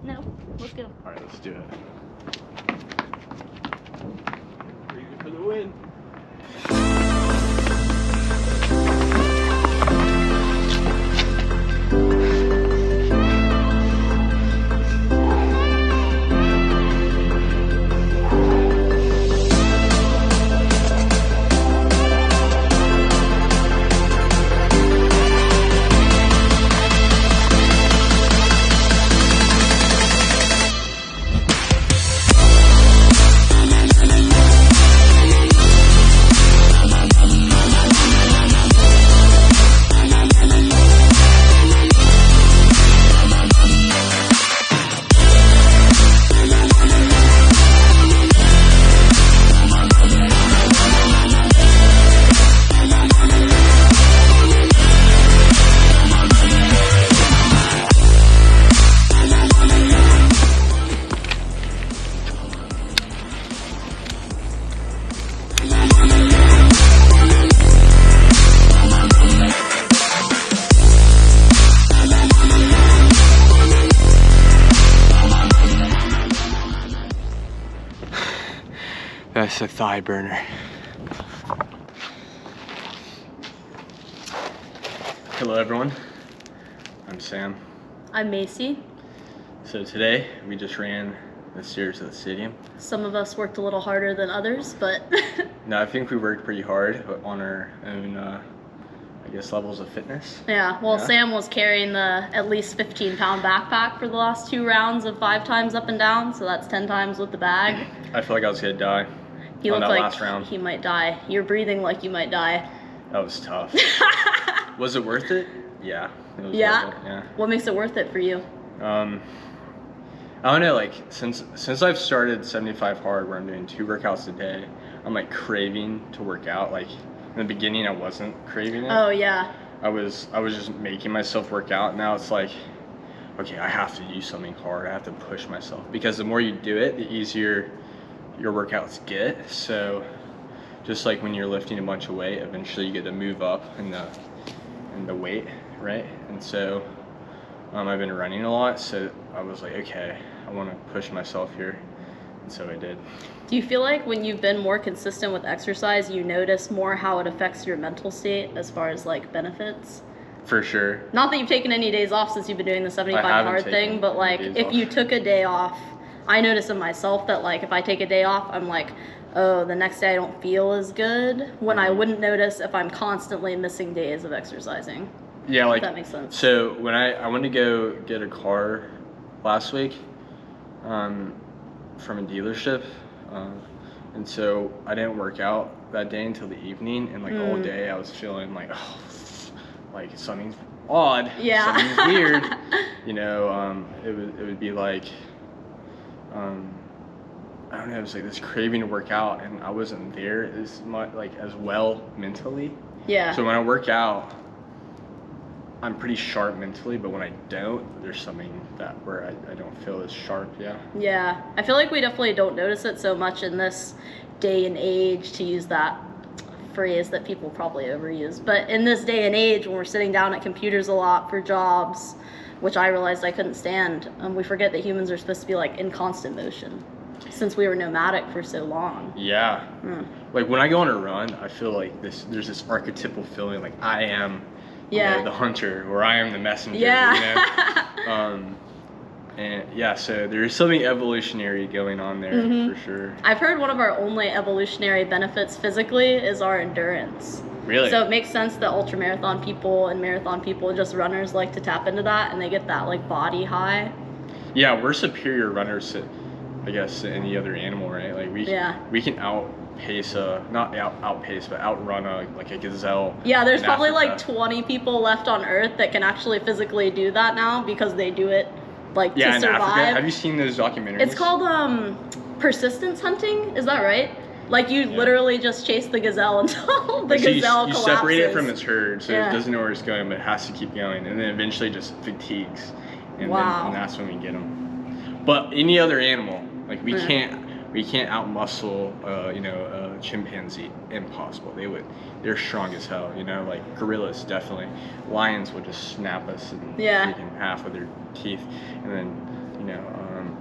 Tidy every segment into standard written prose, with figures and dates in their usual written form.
No, let's go. All right, let's do it. Ready for the win. That's a thigh burner. Hello everyone, I'm Sam. I'm Macy. So today we just ran the stairs to the stadium. Some of us worked a little harder than others, but No, I think we worked pretty hard on our own, I guess, levels of fitness. yeah, well, Yeah. Sam was carrying the at least 15-pound backpack for the last 2 rounds of 5 times up and down, so that's 10 times with the bag. I feel like I was gonna die. He On looked that like last round. he might die. You're breathing like you might die. That was tough. Was it worth it? Yeah. It was Yeah? worth it, yeah. What makes it worth it for you? I don't know, like since I've started 75 hard where I'm doing 2 workouts a day, I'm like craving to work out. Like in the beginning I wasn't craving it. Oh, yeah. I was just making myself work out. Now it's like, okay, I have to do something hard. I have to push myself because the more you do it, the easier your workouts get. So just like when you're lifting a bunch of weight, eventually you get to move up in the weight, right? And so I've been running a lot, so I was like, okay, I want to push myself here, and so I did. Do you feel like when you've been more consistent with exercise, you notice more how it affects your mental state as far as like benefits? For sure. Not that you've taken any days off since you've been doing the 75 haven't hard taken thing, but like any days if off. you took a day off, I notice in myself that like if I take a day off, I'm like, oh, the next day I don't feel as good, when I wouldn't notice if I'm constantly missing days of exercising. Yeah, like That makes sense. So when I went to go get a car last week from a dealership, and so I didn't work out that day until the evening, and like all day I was feeling like, oh, like something's odd, Yeah. something's weird, you know. It would be like, I don't know, it was like this craving to work out, and I wasn't there as much, like as well mentally. Yeah. So when I work out, I'm pretty sharp mentally, but when I don't, there's something where I don't feel as sharp, yeah. Yeah, I feel like we definitely don't notice it so much in this day and age, to use that phrase that people probably overuse. But in this day and age, when we're sitting down at computers a lot for jobs, which I realized I couldn't stand, we forget that humans are supposed to be like in constant motion since we were nomadic for so long. Yeah. Like when I go on a run, I feel like there's this archetypal feeling like I am you know, the hunter, or I am the messenger. Yeah. You know? And yeah, so there's something evolutionary going on there for sure. I've heard one of our only evolutionary benefits physically is our endurance. Really? So it makes sense that ultramarathon people and marathon people, just runners, like to tap into that, and they get that like body high. Yeah, we're superior runners to, I guess, to any other animal, right? Like we can outpace not outpace, but outrun like a gazelle. Yeah, there's in probably Africa. like 20 people left on Earth that can actually physically do that now because they do it like Yeah, to in survive. Africa. Have you seen those documentaries? It's called persistence hunting. Is that right? Like you literally just chase the gazelle until the So you gazelle you collapses. separate it from its herd, so Yeah. it doesn't know where it's going, but it has to keep going, and then eventually just fatigues, and Wow. then that's when we get them. But any other animal, like we can't we can't outmuscle, a chimpanzee. Impossible. They're strong as hell. Like gorillas, definitely. Lions will just snap us in freaking half with their teeth, and then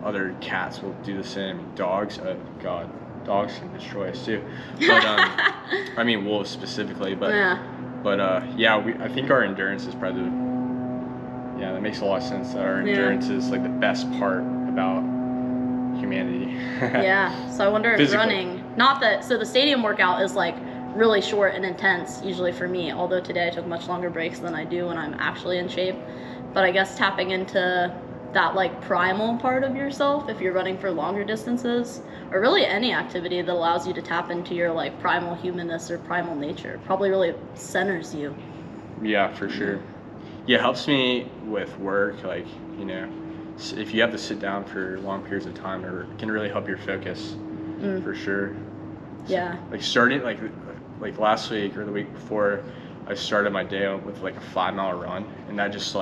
other cats will do the same. Dogs, oh god, dogs can destroy us too. But I mean wolves specifically. But I think our endurance is probably that makes a lot of sense. That our endurance is like the best part about humanity. So I wonder if running, so the stadium workout is like really short and intense usually for me, although today I took much longer breaks than I do when I'm actually in shape. But I guess tapping into that like primal part of yourself, if you're running for longer distances, or really any activity that allows you to tap into your like primal humanness or primal nature, probably really centers you. Yeah, for sure. Yeah, it helps me with work, like, if you have to sit down for long periods of time, it can really help your focus, for sure. Yeah. Like starting, like last week or the week before, I started my day with like a 5-mile run, and that just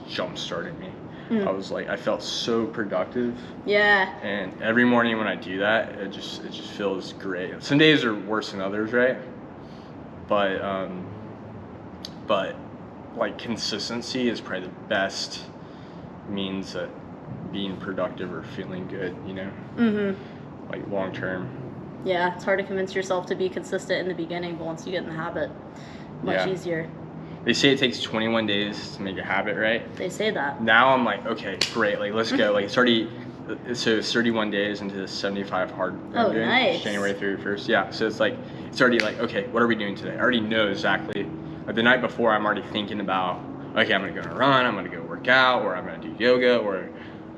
jump started me. I felt so productive. Yeah. And every morning when I do that, it just feels great. Some days are worse than others, right? But like consistency is probably the best means at being productive or feeling good, like long term. Yeah, it's hard to convince yourself to be consistent in the beginning, but once you get in the habit, much easier. They say it takes 21 days to make a habit, right? They say that. Now I'm like, okay, great, like let's go. Like it's 31 days into the 75 hard. Oh, nice. January 31st. Yeah, so it's already like, okay, what are we doing today? I already know exactly. Like the night before, I'm already thinking about, okay, I'm gonna go on a run, I'm gonna go work out, or I'm gonna do yoga, or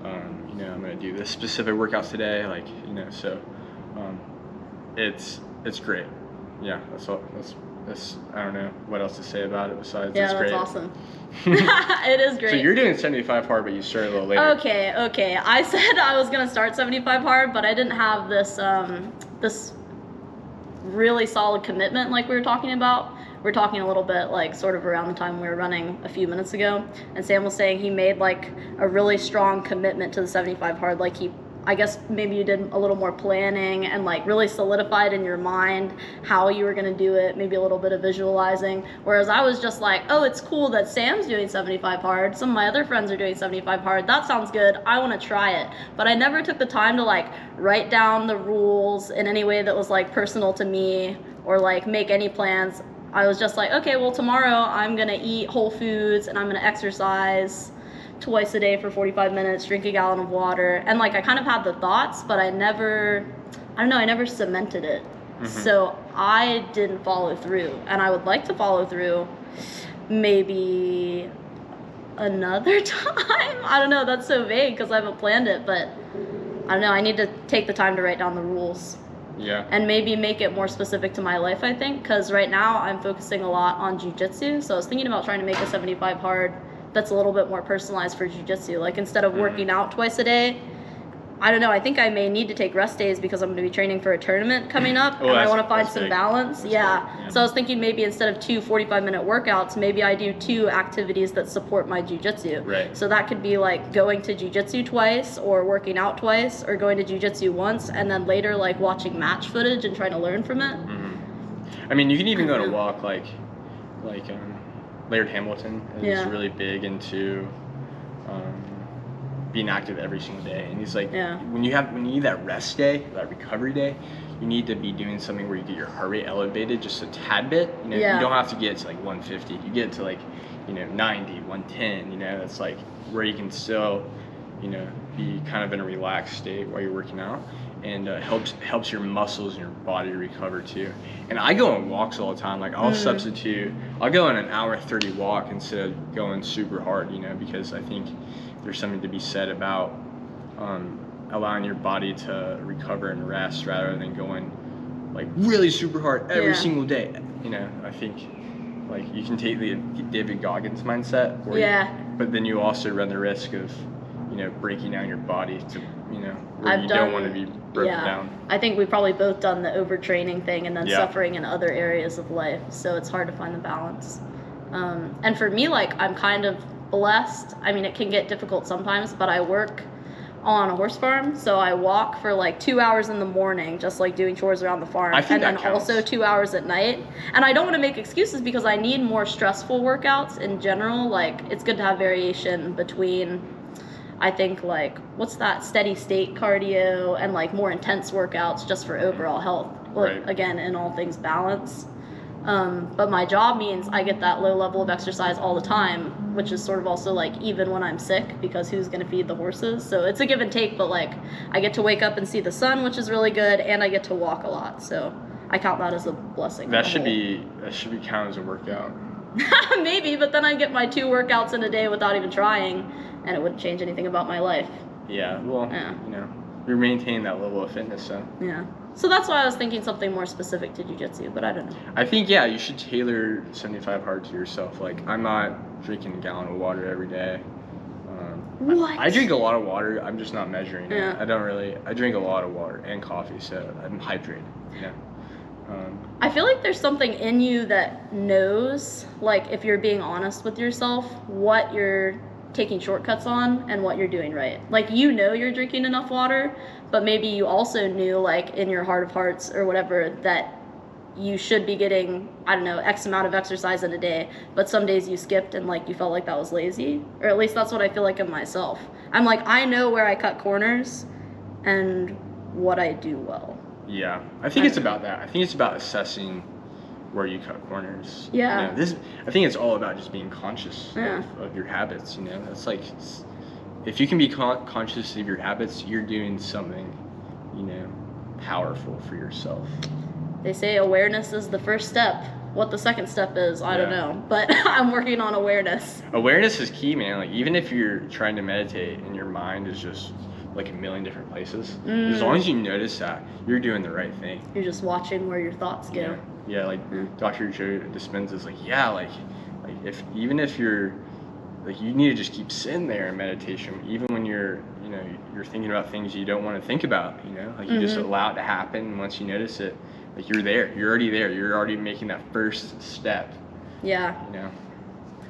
I'm gonna do this specific workouts today. Like, so it's great. Yeah, that's all. That's I don't know what else to say about it besides it's great. Yeah, that's awesome. It is great. So you're doing 75 hard, but you started a little later. Okay. I said I was gonna start 75 hard, but I didn't have this this really solid commitment like we were talking about. We're talking a little bit like sort of around the time we were running a few minutes ago, and Sam was saying he made like a really strong commitment to the 75 hard. Like I guess maybe you did a little more planning and like really solidified in your mind how you were gonna do it, maybe a little bit of visualizing. Whereas I was just like, oh, it's cool that Sam's doing 75 hard. Some of my other friends are doing 75 hard. That sounds good. I wanna try it. But I never took the time to like write down the rules in any way that was like personal to me or like make any plans. I was just like, okay, well tomorrow I'm gonna eat whole foods and I'm gonna exercise twice a day for 45 minutes, drink a gallon of water. And like I kind of had the thoughts, but I never cemented it. So I didn't follow through, and I would like to follow through maybe another time. I don't know, that's so vague because I haven't planned it, but I don't know, I need to take the time to write down the rules. Yeah. And maybe make it more specific to my life, I think, because right now I'm focusing a lot on jiu-jitsu. So I was thinking about trying to make a 75 hard that's a little bit more personalized for jiu-jitsu. Like instead of working out twice a day, I don't know, I think I may need to take rest days because I'm going to be training for a tournament coming up, and I want to find some balance. Yeah. So I was thinking maybe instead of 2 45-minute workouts, maybe I do 2 activities that support my jiu-jitsu. Right. So that could be like going to jiu-jitsu twice, or working out twice, or going to jiu-jitsu once, and then later like watching match footage and trying to learn from it. I mean, you can even go to walk like Laird Hamilton is really big into being active every single day, and he's like, when you need that rest day, that recovery day, you need to be doing something where you get your heart rate elevated just a tad bit. You don't have to get to like 150. You get to like 90, 110. That's like where you can still be kind of in a relaxed state while you're working out, and helps your muscles and your body recover too. And I go on walks all the time. Like I'll I'll go on an hour 30 walk instead of going super hard, because I think there's something to be said about allowing your body to recover and rest rather than going like really super hard every single day. I think like you can take the David Goggins mindset, but then you also run the risk of breaking down your body to where you don't want to be broken down. I think we've probably both done the overtraining thing and then suffering in other areas of life, so it's hard to find the balance. And for me, like I'm kind of blessed. I mean, it can get difficult sometimes, but I work on a horse farm, so I walk for like 2 hours in the morning, just like doing chores around the farm, I think and that then counts. also 2 hours at night. And I don't want to make excuses because I need more stressful workouts in general. Like, it's good to have variation between, I think, like, what's that, steady state cardio and like more intense workouts just for overall health. Like, Right. again, in all things balance. But my job means I get that low level of exercise all the time, which is sort of also like even when I'm sick, because who's going to feed the horses? So it's a give and take, but like I get to wake up and see the sun, which is really good, and I get to walk a lot. So I count that as a blessing. That should be counted as a workout. Maybe, but then I get my 2 workouts in a day without even trying, and it wouldn't change anything about my life. Yeah, well, Yeah. you know, you're maintaining that level of fitness, so. Yeah. So that's why I was thinking something more specific to jiu-jitsu, but I don't know. I think, yeah, you should tailor 75 hard to yourself. Like, I'm not drinking a gallon of water every day. What? I drink a lot of water. I'm just not measuring it. Yeah. I drink a lot of water and coffee, so I'm hydrated, you know. I feel like there's something in you that knows, like, if you're being honest with yourself, what you're taking shortcuts on and what you're doing right. Like, you know you're drinking enough water, but maybe you also knew, like, in your heart of hearts or whatever, that you should be getting, I don't know, X amount of exercise in a day, but some days you skipped and, like, you felt like that was lazy. Or at least that's what I feel like in myself. I'm like, I know where I cut corners and what I do well. Yeah, I think it's about that. I think it's about assessing where you cut corners. Yeah. You know, I think it's all about just being conscious Yeah. of your habits. You know, that's like, if you can be conscious of your habits, you're doing something, you know, powerful for yourself. They say awareness is the first step. What the second step is, I don't Yeah. know. But I'm working on awareness. Awareness is key, man. Like, even if you're trying to meditate and your mind is just like a million different places, as long as you notice that, you're doing the right thing. You're just watching where your thoughts go. Yeah, yeah, like Dr. Joe Dispenza's like, yeah, like even if you're like, you need to just keep sitting there in meditation, even when you're, you know, you're thinking about things you don't want to think about, you know, like you just allow it to happen. And once you notice it, like you're already there. You're already making that first step, Yeah. you know.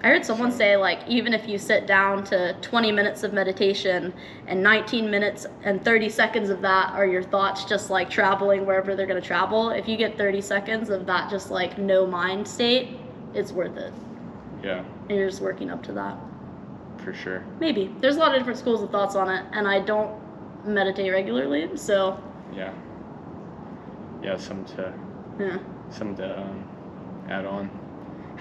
I heard someone say, like, even if you sit down to 20 minutes of meditation and 19 minutes and 30 seconds of that are your thoughts just, like, traveling wherever they're going to travel, if you get 30 seconds of that just, like, no mind state, it's worth it. Yeah, And you're just working up to that. for sure. Maybe. There's a lot of different schools of thoughts on it, and I don't meditate regularly, so, Yeah, yeah, some to yeah. add on.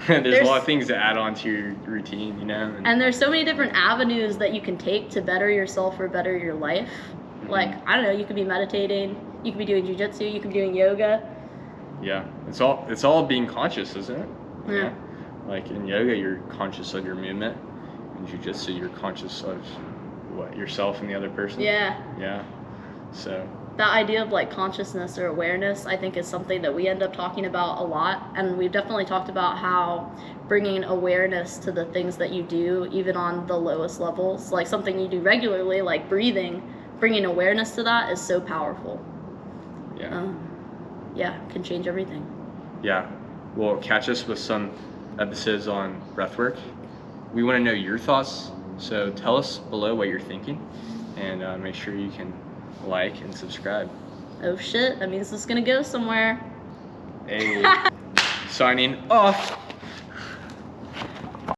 There's a lot of things to add on to your routine, you know. And there's so many different avenues that you can take to better yourself or better your life. Like, I don't know, you could be meditating, you could be doing jujitsu, you could be doing yoga. Yeah, it's all being conscious, isn't it? You Yeah. know? Like in yoga, you're conscious of your movement. In jiu-jitsu, you're conscious of what, yourself and the other person. Yeah. Yeah. So. That idea of like consciousness or awareness, I think, is something that we end up talking about a lot. And we've definitely talked about how bringing awareness to the things that you do, even on the lowest levels, like something you do regularly, like breathing, bringing awareness to that is so powerful. Yeah. Yeah, can change everything. Yeah. Well, catch us with some episodes on breathwork. We want to know your thoughts, so tell us below what you're thinking, and make sure you can like and subscribe. Oh shit, that means this is gonna go somewhere. Hey. Signing off.